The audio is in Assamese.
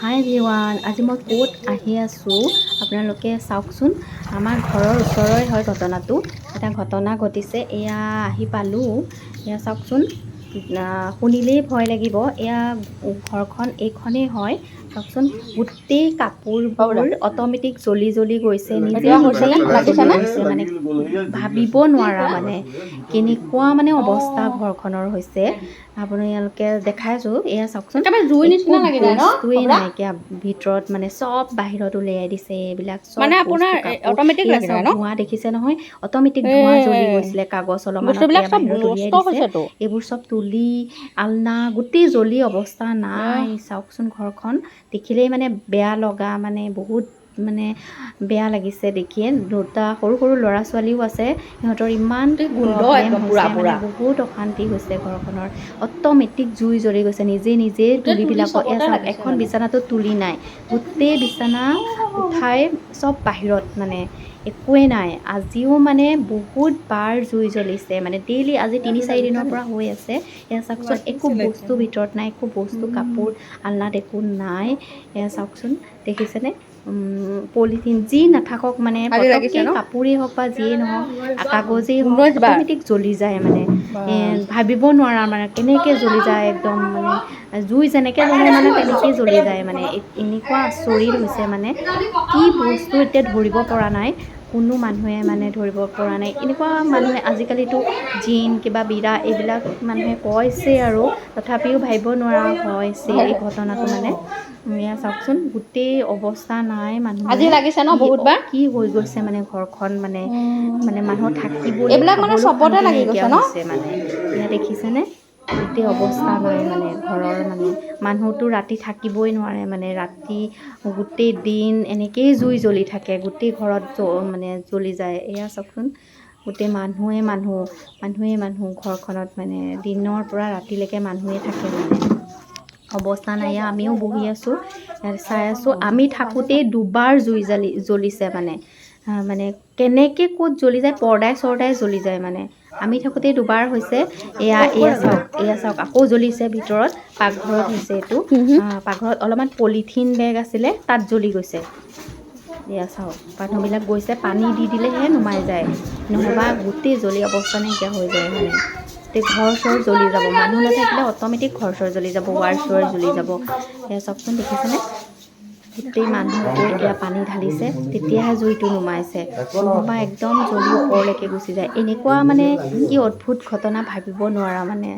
হাই এভৰিৱান, আজি মই ক'ত আহি আছোঁ আপোনালোকে চাওকচোন। আমাৰ ঘৰৰ ওচৰৰে হয় ঘটনাটো। এটা ঘটনা ঘটিছে, এয়া আহি পালোঁ। এয়া চাওকচোন, শুনিলেই ভয় লাগিব। এয়া ঘৰখন এইখনেই হয়। চাওকচোন, গোটেই কাপোৰবোৰ অট'মেটিক জ্বলি জ্বলি গৈছে, নিজে নিজে জ্বলি গৈছে। মানে ভাবিব নোৱাৰা, মানে কেনেকুৱা মানে অৱস্থা ঘৰখনৰ হৈছে। আপোনালোকে দেখাইছোঁ, এয়া চাওকচোন, বস্তুৱেই নাইকিয়া ভিতৰত, মানে চব বাহিৰত উলিয়াই দিছে। এইবিলাক চব ধোঁৱা দেখিছে নহয়, অট'মেটিক ধোঁৱা জ্বলি গৈছিলে। কাগজ অলপমান বাহিৰত উলিয়াই দিছে। এইবোৰ চব তুলি আলনা গোটেই জ্বলি অৱস্থা নাই। চাওকচোন, ঘৰখন দেখিলেই মানে বেয়া লগা, মানে বহুত মানে বেয়া লাগিছে দেখিয়ে। দুটা সৰু সৰু ল'ৰা ছোৱালীও আছে, সিহঁতৰ ইমান প্ৰব্লেম হৈছে, মানে বহুত অশান্তি হৈছে ঘৰখনৰ। অট'মেটিক জুই জ্বলি গৈছে, নিজে নিজে তুলিবিলাকত। এয়া চাওক, এখন বিচনাটো তুলি নাই, গোটেই বিচনা উঠাই চব বাহিৰত, মানে একোৱেই নাই। আজিও মানে বহুত বাৰ জুই জ্বলিছে, মানে ডেইলি আজি 3-4 দিনৰ পৰা হৈ আছে। এয়া চাওকচোন, একো বস্তু ভিতৰত নাই, একো বস্তু কাপোৰ আলনাত একো নাই। এয়া চাওকচোন, দেখিছেনে? পলিথিন যি নাথাকক, মানে পটককৈ কাপোৰেই হওক বা যিয়েই নহওক, কাগজেই হওক, অট'মেটিক জ্বলি যায়। মানে ভাবিব নোৱাৰা, মানে কেনেকৈ জ্বলি যায়। একদম মানে জুই যেনেকৈ জ্বলে, মানে তেনেকেই জ্বলি যায়। মানে এনেকুৱা আচৰিত হৈছে, মানে কি বস্তু এতিয়া ধৰিব পৰা নাই। কোনো মানুহে মানে ধৰিব পৰা নাই। এনেকুৱা মানুহে আজিকালিতো জিন কিবা বিৰা এইবিলাক মানুহে কৈছে, আৰু তথাপিও ভাবিব নোৱাৰা হৈছে এই ঘটনাটো। মানে এয়া চাওকচোন, গোটেই অৱস্থা নাই। মানুহৰ কি হৈ গৈছে, মানে ঘৰখন মানে মানুহ থাকিবই, খাবলৈও নাইকিয়া হৈছে। মানে এয়া দেখিছেনে, গোটেই অৱস্থা নাই। মানে ঘৰৰ মানে মানুহতো ৰাতি থাকিবই নোৱাৰে। মানে ৰাতি গোটেই দিন এনেকেই জুই জ্বলি থাকে, গোটেই ঘৰত মানে জ্বলি যায়। এয়া চাওকচোন, গোটেই মানুহেই মানুহ ঘৰখনত, মানে দিনৰ পৰা ৰাতিলৈকে মানুহেই থাকে। মানে অৱস্থা নাই। আমিও বহি আছোঁ, চাই আছোঁ। আমি থাকোঁতেই দুবাৰ জুই জ্বলিছে। মানে কেনেকৈ ক'ত জ্বলি যায়, পৰ্দাই চৰ্দাই জ্বলি যায়। মানে আমি থাকোঁতেই দুবাৰ হৈছে। এয়া চাওক, আকৌ জ্বলিছে ভিতৰত। পাকঘৰত হৈছে এইটো। পাকঘৰত অলপমান পলিথিন বেগ আছিলে, তাত জ্বলি গৈছে। এয়া চাওক, মানুহবিলাক গৈছে, পানী দি দিলেহে নুমাই যায়, নহ'বা গোটেই জ্বলি অৱস্থা নাইকিয়া হৈ যায়। মানে গোটেই ঘৰ চৰ জ্বলি যাব, মানুহ নাথাকিলে অট'মেটিক ঘৰ চৰ জ্বলি যাব, ৱাৰ চোৱাৰ জ্বলি যাব। এয়া চাওকচোন, দেখিছেনে? গোটেই মানুহ গৈ এয়া পানী ঢালিছে, তেতিয়াহে জুইটো নুমাইছে, নহ'বা একদম জ্বলি ওপৰলৈকে গুচি যায়। এনেকুৱা মানে কি অদ্ভুত ঘটনা, ভাবিব নোৱাৰা। মানে